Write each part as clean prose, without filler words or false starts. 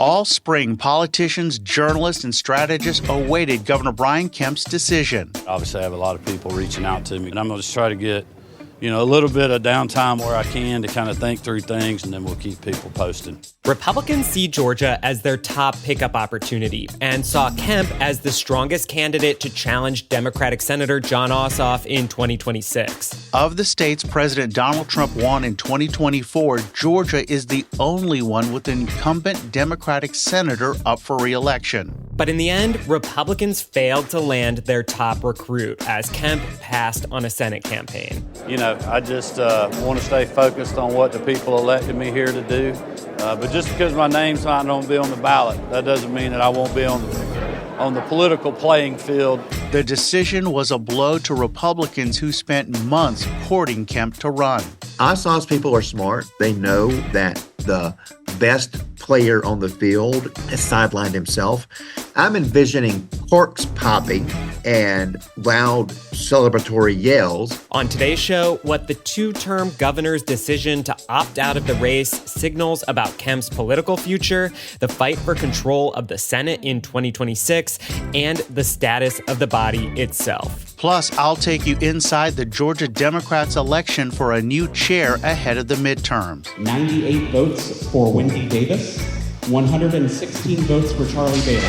All spring, politicians, journalists, and strategists awaited Governor Brian Kemp's decision. Obviously, I have a lot of people reaching out to me, and I'm going to just try to get, a little bit of downtime where I can to kind of think through things, and then we'll keep people posted. Republicans see Georgia as their top pickup opportunity and saw Kemp as the strongest candidate to challenge Democratic Senator Jon Ossoff in 2026. Of the states President Donald Trump won in 2024, Georgia is the only one with an incumbent Democratic senator up for re-election. But in the end, Republicans failed to land their top recruit as Kemp passed on a Senate campaign. I just want to stay focused on what the people elected me here to do. But just because my name's not going to be on the ballot, that doesn't mean that I won't be on the political playing field. The decision was a blow to Republicans who spent months courting Kemp to run. Ossoff's people are smart. They know that the best player on the field has sidelined himself. I'm envisioning corks popping and loud celebratory yells. On today's show, what the two-term governor's decision to opt out of the race signals about Kemp's political future, the fight for control of the Senate in 2026, and the status of the body itself. Plus, I'll take you inside the Georgia Democrats' election for a new chair ahead of the midterms. 98 votes for Wendy Davis, 116 votes for Charlie Bailey.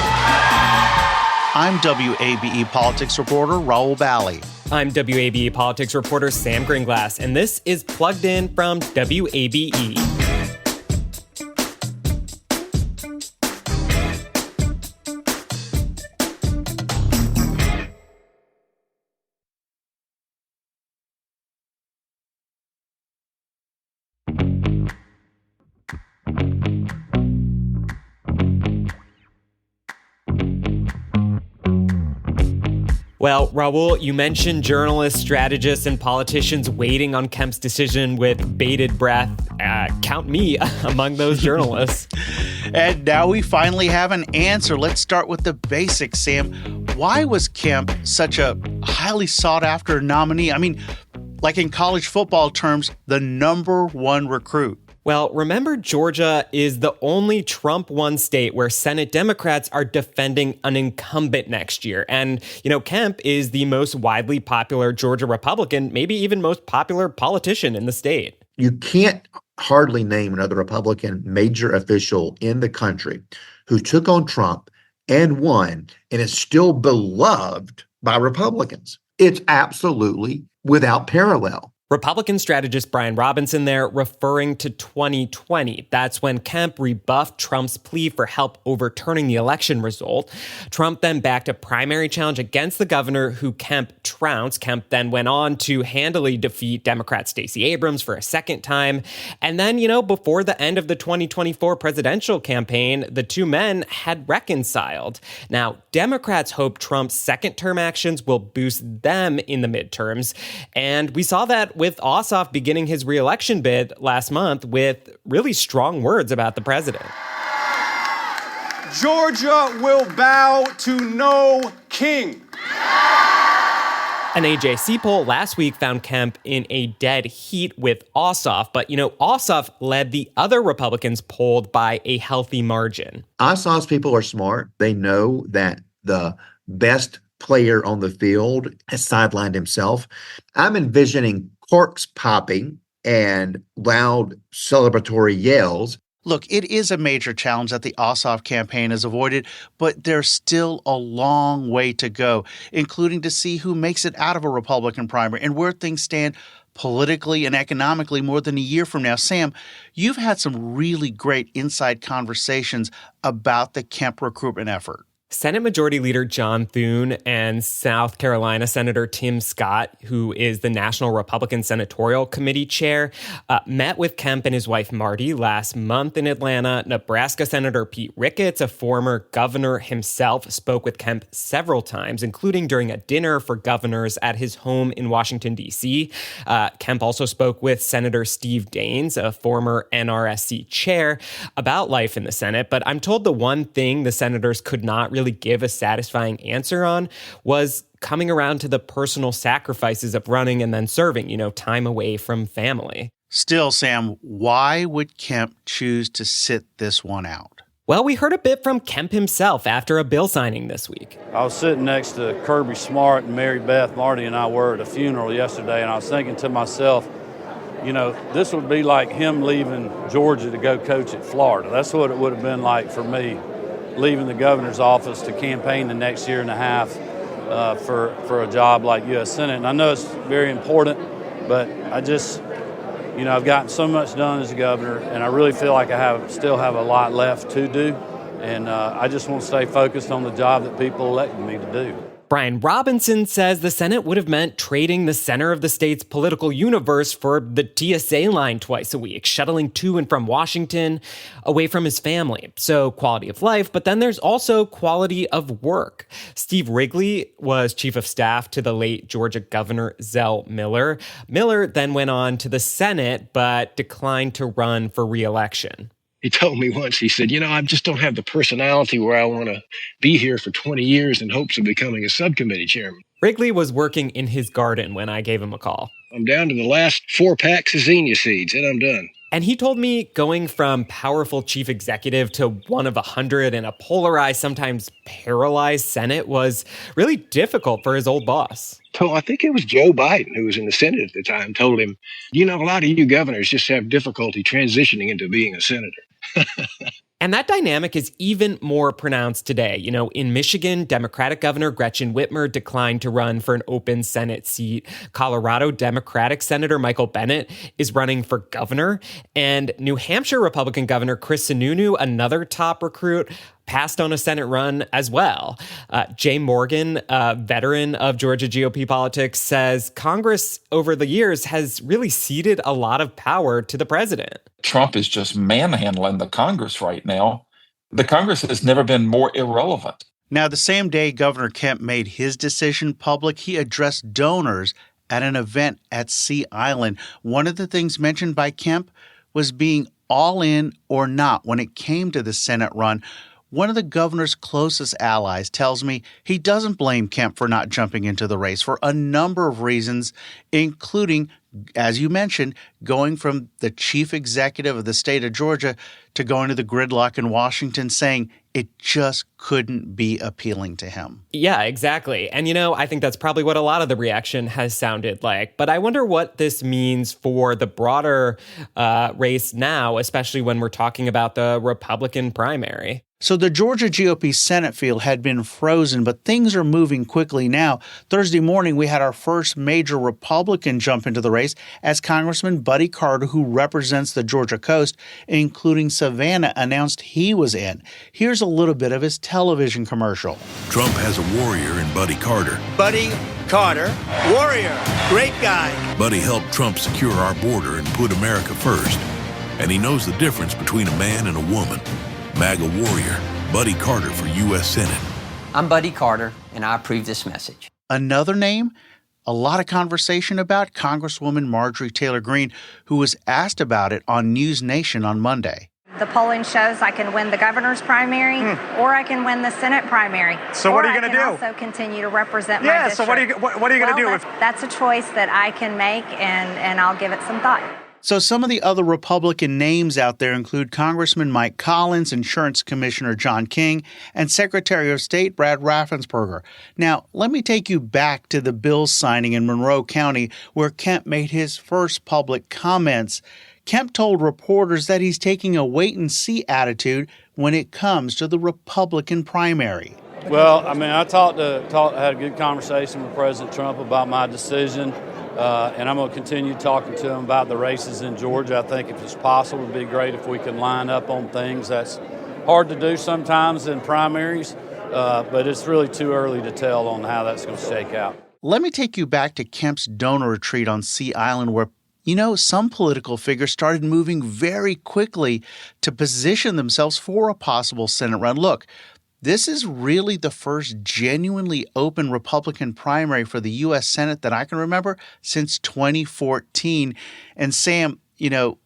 I'm WABE politics reporter Rahul Bali. I'm WABE politics reporter Sam Gringlas, and this is Plugged In from WABE. Well, Rahul, you mentioned journalists, strategists, and politicians waiting on Kemp's decision with bated breath. Count me among those journalists. And now we finally have an answer. Let's start with the basics, Sam. Why was Kemp such a highly sought-after nominee? I mean, like in college football terms, the number one recruit. Well, remember, Georgia is the only Trump-won state where Senate Democrats are defending an incumbent next year. And, Kemp is the most widely popular Georgia Republican, maybe even most popular politician in the state. You can't hardly name another Republican major official in the country who took on Trump and won and is still beloved by Republicans. It's absolutely without parallel. Republican strategist Brian Robinson there referring to 2020. That's when Kemp rebuffed Trump's plea for help overturning the election result. Trump then backed a primary challenge against the governor who Kemp trounced. Kemp then went on to handily defeat Democrat Stacey Abrams for a second time. And then, before the end of the 2024 presidential campaign, the two men had reconciled. Now, Democrats hope Trump's second-term actions will boost them in the midterms. And we saw that with Ossoff beginning his re-election bid last month with really strong words about the president. Georgia will bow to no king. An AJC poll last week found Kemp in a dead heat with Ossoff, but Ossoff led the other Republicans polled by a healthy margin. Ossoff's people are smart. They know that the best player on the field has sidelined himself. I'm envisioning corks popping and loud celebratory yells. Look, it is a major challenge that the Ossoff campaign has avoided, but there's still a long way to go, including to see who makes it out of a Republican primary and where things stand politically and economically more than a year from now. Sam, you've had some really great inside conversations about the Kemp recruitment effort. Senate Majority Leader John Thune and South Carolina Senator Tim Scott, who is the National Republican Senatorial Committee chair, met with Kemp and his wife Marty last month in Atlanta. Nebraska Senator Pete Ricketts, a former governor himself, spoke with Kemp several times, including during a dinner for governors at his home in Washington, D.C. Kemp also spoke with Senator Steve Daines, a former NRSC chair, about life in the Senate. But I'm told the one thing the senators could not really give a satisfying answer on was coming around to the personal sacrifices of running and then serving, time away from family. Still, Sam, why would Kemp choose to sit this one out? Well, we heard a bit from Kemp himself after a bill signing this week. I was sitting next to Kirby Smart and Mary Beth. Marty and I were at a funeral yesterday, and I was thinking to myself, you know, this would be like him leaving Georgia to go coach at Florida. That's what it would have been like for me, leaving the governor's office to campaign the next year and a half for a job like U.S. Senate. And I know it's very important, but I just, you know, I've gotten so much done as a governor, and I really feel like I still have a lot left to do. And I just want to stay focused on the job that people elected me to do. Brian Robinson says the Senate would have meant trading the center of the state's political universe for the TSA line twice a week, shuttling to and from Washington, away from his family. So quality of life, but then there's also quality of work. Steve Wrigley was chief of staff to the late Georgia Governor Zell Miller. Miller then went on to the Senate, but declined to run for re-election. He told me once, he said, you know, I just don't have the personality where I want to be here for 20 years in hopes of becoming a subcommittee chairman. Wrigley was working in his garden when I gave him a call. I'm down to the last 4 packs of zinnia seeds, and I'm done. And he told me going from powerful chief executive to one of 100 in a polarized, sometimes paralyzed Senate was really difficult for his old boss. So I think it was Joe Biden, who was in the Senate at the time, told him, you know, a lot of you governors just have difficulty transitioning into being a senator. And that dynamic is even more pronounced today. You know, in Michigan, Democratic Governor Gretchen Whitmer declined to run for an open Senate seat. Colorado Democratic Senator Michael Bennet is running for governor. And New Hampshire Republican Governor Chris Sununu, another top recruit, passed on a Senate run as well. Jay Morgan, a veteran of Georgia GOP politics, says Congress over the years has really ceded a lot of power to the president. Trump is just manhandling the Congress right now. The Congress has never been more irrelevant. Now, the same day Governor Kemp made his decision public, he addressed donors at an event at Sea Island. One of the things mentioned by Kemp was being all in or not when it came to the Senate run. One of the governor's closest allies tells me he doesn't blame Kemp for not jumping into the race for a number of reasons, including, as you mentioned, going from the chief executive of the state of Georgia to going to the gridlock in Washington, saying it just couldn't be appealing to him. Yeah, exactly. And, you know, I think that's probably what a lot of the reaction has sounded like. But I wonder what this means for the broader race now, especially when we're talking about the Republican primary. So the Georgia GOP Senate field had been frozen, but things are moving quickly now. Thursday morning, we had our first major Republican jump into the race as Congressman Buddy Carter, who represents the Georgia coast, including Savannah, announced he was in. Here's a little bit of his television commercial. Trump has a warrior in Buddy Carter. Buddy Carter, warrior, great guy. Buddy helped Trump secure our border and put America first. And he knows the difference between a man and a woman. MAGA warrior, Buddy Carter for U.S. Senate. I'm Buddy Carter, and I approve this message. Another name? A lot of conversation about Congresswoman Marjorie Taylor Greene, who was asked about it on News Nation on Monday. The polling shows I can win the governor's primary or I can win the Senate primary. So what are you going to do? I can also continue to represent my district. So what are you going to do? That's a choice that I can make, and I'll give it some thought. So some of the other Republican names out there include Congressman Mike Collins, Insurance Commissioner John King, and Secretary of State Brad Raffensperger. Now, let me take you back to the bill signing in Monroe County, where Kemp made his first public comments. Kemp told reporters that he's taking a wait-and-see attitude when it comes to the Republican primary. Well, I mean, I had a good conversation with President Trump about my decision. And I'm going to continue talking to him about the races in Georgia. I think if it's possible, it would be great if we can line up on things. That's hard to do sometimes in primaries, but it's really too early to tell on how that's going to shake out. Let me take you back to Kemp's donor retreat on Sea Island, where, you know, some political figures started moving very quickly to position themselves for a possible Senate run. Look, this is really the first genuinely open Republican primary for the U.S. Senate that I can remember since 2014. And Sam, you know,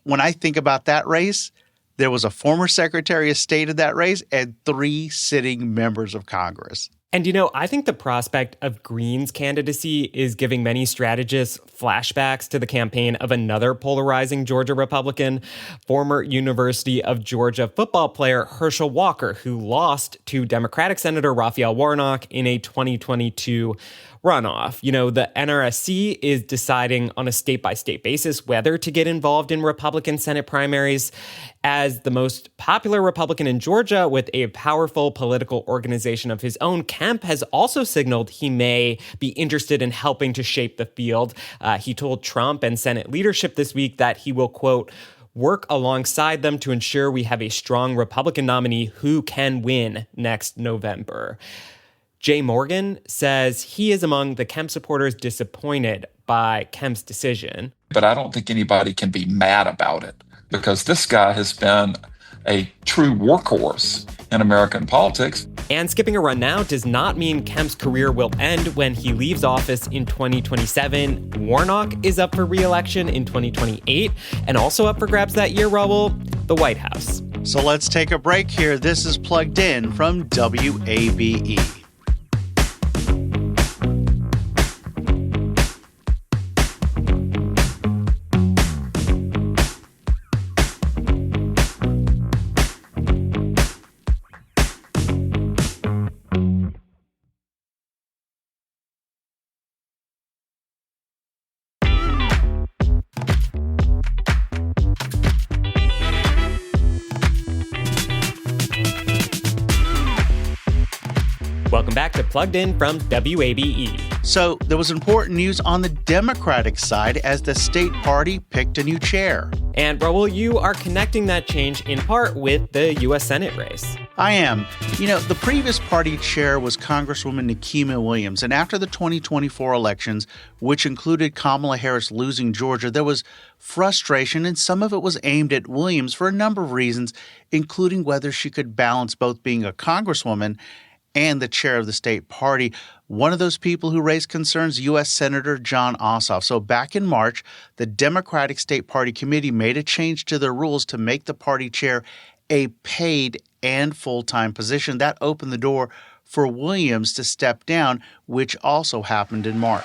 when I think about that race, there was a former Secretary of State in that race and 3 sitting members of Congress. And, I think the prospect of Green's candidacy is giving many strategists flashbacks to the campaign of another polarizing Georgia Republican, former University of Georgia football player Herschel Walker, who lost to Democratic Senator Raphael Warnock in a 2022 runoff. The NRSC is deciding on a state-by-state basis whether to get involved in Republican Senate primaries. As the most popular Republican in Georgia with a powerful political organization of his own, Kemp has also signaled he may be interested in helping to shape the field. He told Trump and Senate leadership this week that he will, quote, work alongside them to ensure we have a strong Republican nominee who can win next November. Jay Morgan says he is among the Kemp supporters disappointed by Kemp's decision. But I don't think anybody can be mad about it because this guy has been a true workhorse in American politics. And skipping a run now does not mean Kemp's career will end when he leaves office in 2027. Warnock is up for re-election in 2028 and also up for grabs that year, Rahul, the White House. So let's take a break here. This is Plugged In from WABE. Welcome back to Plugged In from WABE. So there was important news on the Democratic side as the state party picked a new chair. And Rahul, you are connecting that change in part with the U.S. Senate race. I am. The previous party chair was Congresswoman Nikema Williams. And after the 2024 elections, which included Kamala Harris losing Georgia, there was frustration, and some of it was aimed at Williams for a number of reasons, including whether she could balance both being a Congresswoman and the chair of the state party. One of those people who raised concerns, U.S. Senator Jon Ossoff. So back in March, the Democratic State Party Committee made a change to their rules to make the party chair a paid and full-time position. That opened the door for Williams to step down, which also happened in March.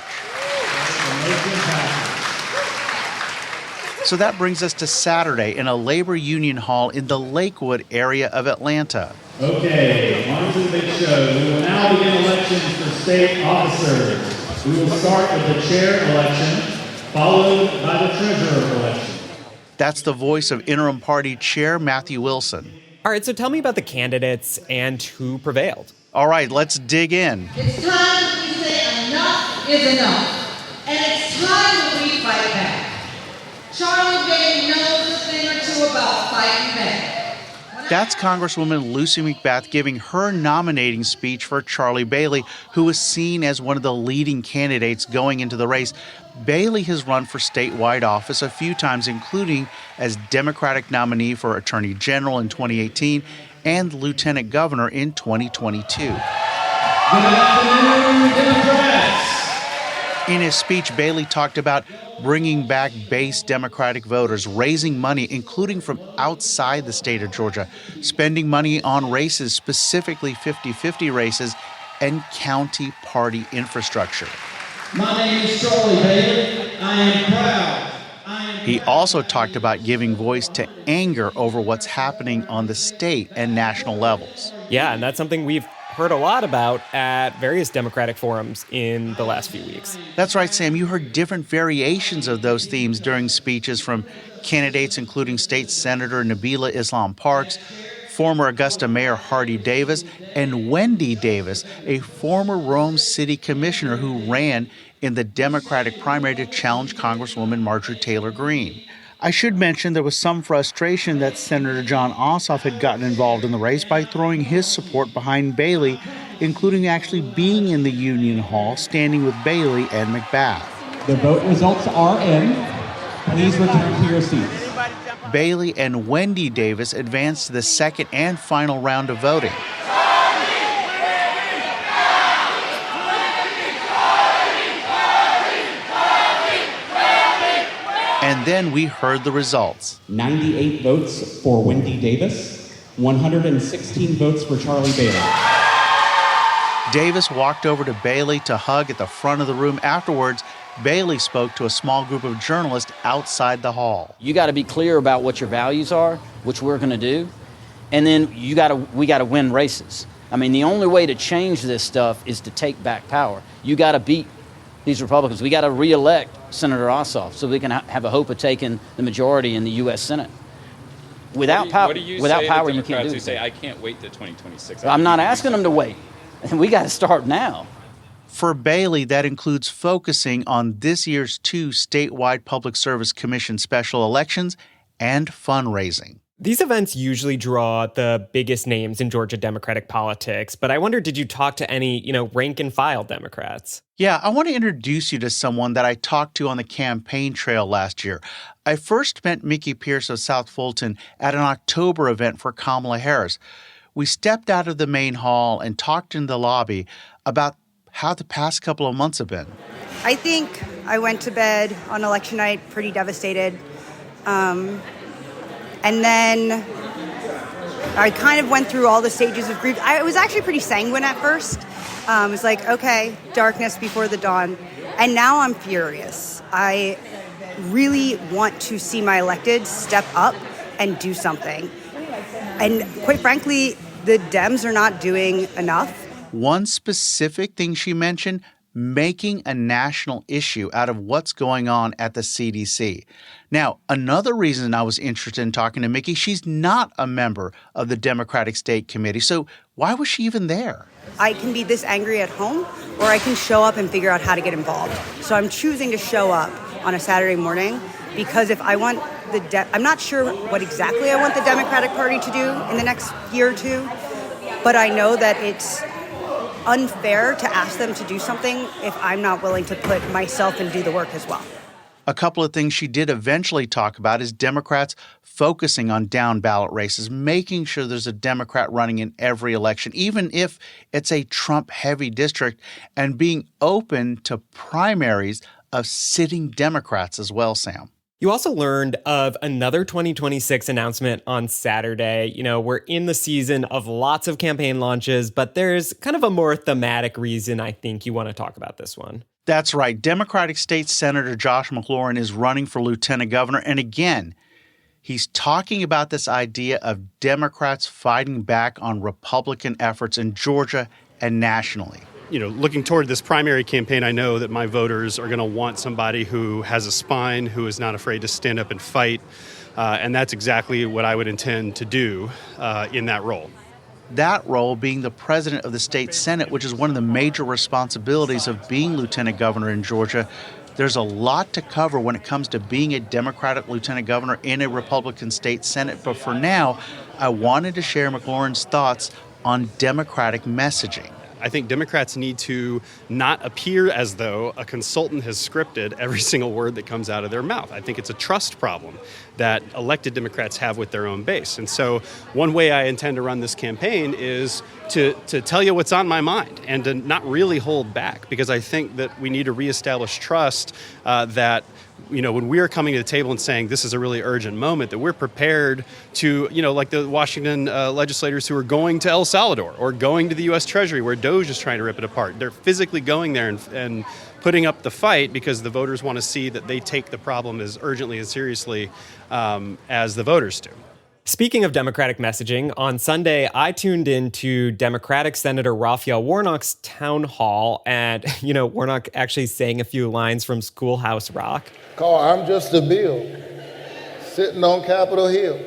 So that brings us to Saturday in a labor union hall in the Lakewood area of Atlanta. Okay, on to the big show. We will now begin elections for state officers. We will start with the chair election, followed by the treasurer election. That's the voice of interim party chair Matthew Wilson. All right, so tell me about the candidates and who prevailed. All right, let's dig in. It's time that we say enough is enough. And it's time that we fight back. Charlie Bailey knows a thing or two about fighting back. That's Congresswoman Lucy McBath giving her nominating speech for Charlie Bailey, who was seen as one of the leading candidates going into the race. Bailey has run for statewide office a few times, including as Democratic nominee for Attorney General in 2018 and Lieutenant Governor in 2022. Good afternoon, Democrats. In his speech, Bailey talked about bringing back base Democratic voters, raising money, including from outside the state of Georgia, spending money on races, specifically 50-50 races, and county party infrastructure. My name is Charlie Bailey. I am proud. He also talked about giving voice to anger over what's happening on the state and national levels. Yeah, and that's something we've heard a lot about at various Democratic forums in the last few weeks. That's right, Sam. You heard different variations of those themes during speeches from candidates including State Senator Nabila Islam Parks, former Augusta Mayor Hardy Davis, and Wendy Davis, a former Rome City Commissioner who ran in the Democratic primary to challenge Congresswoman Marjorie Taylor Greene. I should mention there was some frustration that Senator Jon Ossoff had gotten involved in the race by throwing his support behind Bailey, including actually being in the Union Hall, standing with Bailey and McBath. The vote results are in. Please return to your seats. Bailey and Wendy Davis advanced to the second and final round of voting. And then we heard the results. 98 votes for Wendy Davis, 116 votes for Charlie Bailey. Davis walked over to Bailey to hug at the front of the room. Afterwards, Bailey spoke to a small group of journalists outside the hall. You got to be clear about what your values are, which we're going to do, and then we got to win races. I mean, the only way to change this stuff is to take back power. You got to beat these Republicans. We got to reelect Senator Ossoff so we can have a hope of taking the majority in the U.S. Senate. Without power, you can't do it. Say, I can't wait to 2026. I'm not asking them to wait. We got to start now. For Bailey, that includes focusing on this year's 2 statewide Public Service Commission special elections and fundraising. These events usually draw the biggest names in Georgia Democratic politics, but I wonder, did you talk to any, rank and file Democrats? Yeah, I want to introduce you to someone that I talked to on the campaign trail last year. I first met Mickey Pierce of South Fulton at an October event for Kamala Harris. We stepped out of the main hall and talked in the lobby about how the past couple of months have been. I think I went to bed on election night pretty devastated. And then I kind of went through all the stages of grief. I was actually pretty sanguine at first. It was like, okay, darkness before the dawn. And now I'm furious. I really want to see my elected step up and do something. And quite frankly, the Dems are not doing enough. One specific thing she mentioned, making a national issue out of what's going on at the CDC. Now, another reason I was interested in talking to Mickey, she's not a member of the Democratic State Committee, so why was she even there? I can be this angry at home, or I can show up and figure out how to get involved. So I'm choosing to show up on a Saturday morning because if I want I'm not sure what exactly I want the Democratic Party to do in the next year or two, but I know that it's unfair to ask them to do something if I'm not willing to put myself and do the work as well. A couple of things she did eventually talk about is Democrats focusing on down ballot races, making sure there's a Democrat running in every election, even if it's a Trump-heavy district, and being open to primaries of sitting Democrats as well, Sam. You also learned of another 2026 announcement on Saturday. We're in the season of lots of campaign launches, but there's kind of a more thematic reason I think you want to talk about this one. That's right. Democratic State Senator Josh McLaurin is running for lieutenant governor. And again, he's talking about this idea of Democrats fighting back on Republican efforts in Georgia and nationally. Looking toward this primary campaign, I know that my voters are going to want somebody who has a spine, who is not afraid to stand up and fight. And that's exactly what I would intend to do in that role. That role being the president of the state Senate, which is one of the major responsibilities of being lieutenant governor in Georgia. There's a lot to cover when it comes to being a Democratic lieutenant governor in a Republican state Senate. But for now, I wanted to share McLaurin's thoughts on Democratic messaging. I think Democrats need to not appear as though a consultant has scripted every single word that comes out of their mouth. I think it's a trust problem that elected Democrats have with their own base. And so one way I intend to run this campaign is to tell you what's on my mind and to not really hold back, because I think that we need to reestablish trust that when we're coming to the table and saying this is a really urgent moment, that we're prepared to, like the Washington legislators who are going to El Salvador or going to the U.S. Treasury where Doge is trying to rip it apart. They're physically going there and putting up the fight because the voters want to see that they take the problem as urgently and seriously as the voters do. Speaking of Democratic messaging, on Sunday, I tuned into Democratic Senator Raphael Warnock's town hall, and, Warnock actually sang a few lines from Schoolhouse Rock. I'm just a bill sitting on Capitol Hill.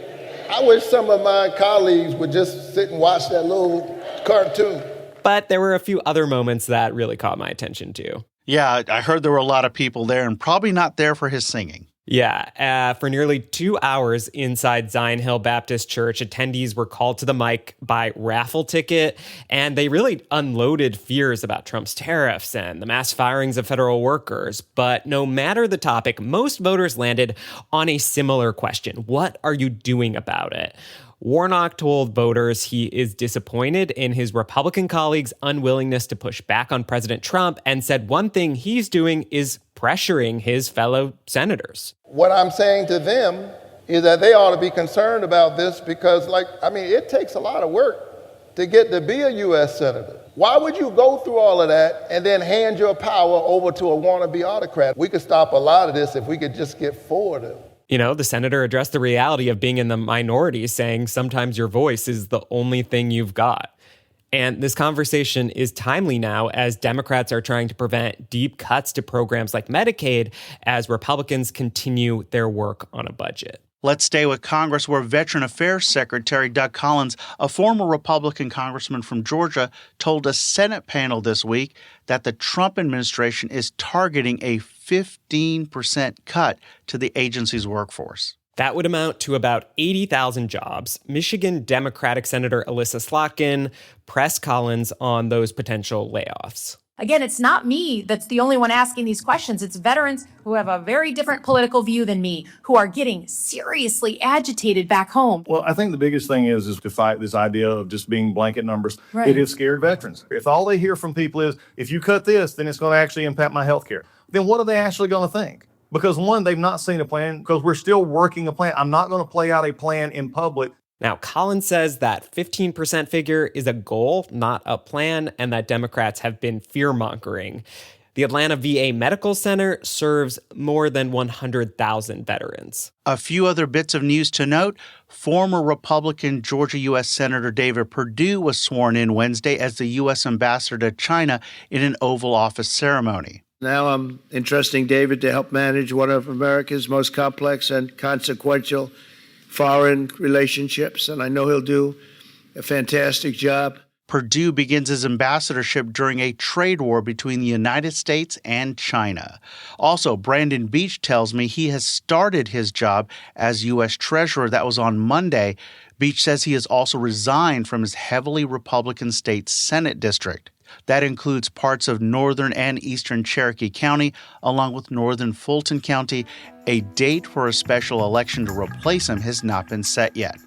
I wish some of my colleagues would just sit and watch that little cartoon. But there were a few other moments that really caught my attention, too. Yeah, I heard there were a lot of people there and probably not there for his singing. Yeah, for nearly 2 hours inside Zion Hill Baptist Church, attendees were called to the mic by raffle ticket, and they really unloaded fears about Trump's tariffs and the mass firings of federal workers. But no matter the topic, most voters landed on a similar question. What are you doing about it? Warnock told voters he is disappointed in his Republican colleagues' unwillingness to push back on President Trump and said one thing he's doing is pressuring his fellow senators. What I'm saying to them is that they ought to be concerned about this because, it takes a lot of work to get to be a U.S. Senator. Why would you go through all of that and then hand your power over to a wannabe autocrat? We could stop a lot of this if we could just get 4 of them. You know, the senator addressed the reality of being in the minority, saying sometimes your voice is the only thing you've got. And this conversation is timely now as Democrats are trying to prevent deep cuts to programs like Medicaid as Republicans continue their work on a budget. Let's stay with Congress, where Veteran Affairs Secretary Doug Collins, a former Republican congressman from Georgia, told a Senate panel this week that the Trump administration is targeting a 15% cut to the agency's workforce. That would amount to about 80,000 jobs. Michigan Democratic Senator Alyssa Slotkin pressed Collins on those potential layoffs. Again, it's not me that's the only one asking these questions. It's veterans who have a very different political view than me, who are getting seriously agitated back home. Well, I think the biggest thing is to fight this idea of just being blanket numbers. Right. It has scared veterans. If all they hear from people is, if you cut this, then it's going to actually impact my health care, then what are they actually going to think? Because one, they've not seen a plan, because we're still working a plan. I'm not going to play out a plan in public. Now, Collins says that 15% figure is a goal, not a plan, and that Democrats have been fear-mongering. The Atlanta VA Medical Center serves more than 100,000 veterans. A few other bits of news to note. Former Republican Georgia U.S. Senator David Perdue was sworn in Wednesday as the U.S. ambassador to China in an Oval Office ceremony. Now I'm entrusting David to help manage one of America's most complex and consequential foreign relationships, and I know he'll do a fantastic job. Perdue begins his ambassadorship during a trade war between the United States and China. Also, Brandon Beach tells me he has started his job as U.S. Treasurer. That was on Monday. Beach says he has also resigned from his heavily Republican state Senate district. That includes parts of northern and eastern Cherokee County, along with northern Fulton County. A date for a special election to replace him has not been set yet.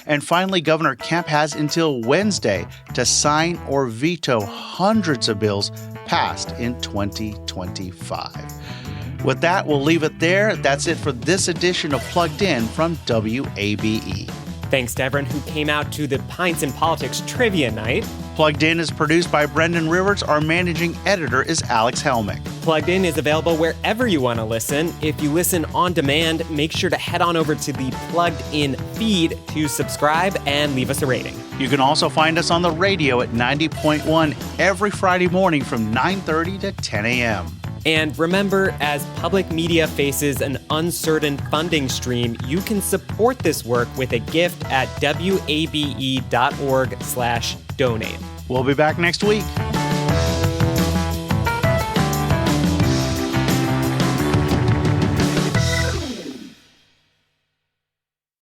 And finally, Governor Kemp has until Wednesday to sign or veto hundreds of bills passed in 2025. With that, we'll leave it there. That's it for this edition of Plugged In from WABE. Thanks to everyone who came out to the Pints and Politics Trivia Night. Plugged In is produced by Brendan Rivers. Our managing editor is Alex Helmick. Plugged In is available wherever you want to listen. If you listen on demand, make sure to head on over to the Plugged In feed to subscribe and leave us a rating. You can also find us on the radio at 90.1 every Friday morning from 9:30 to 10 a.m. And remember, as public media faces an uncertain funding stream, you can support this work with a gift at wabe.org/donate. We'll be back next week.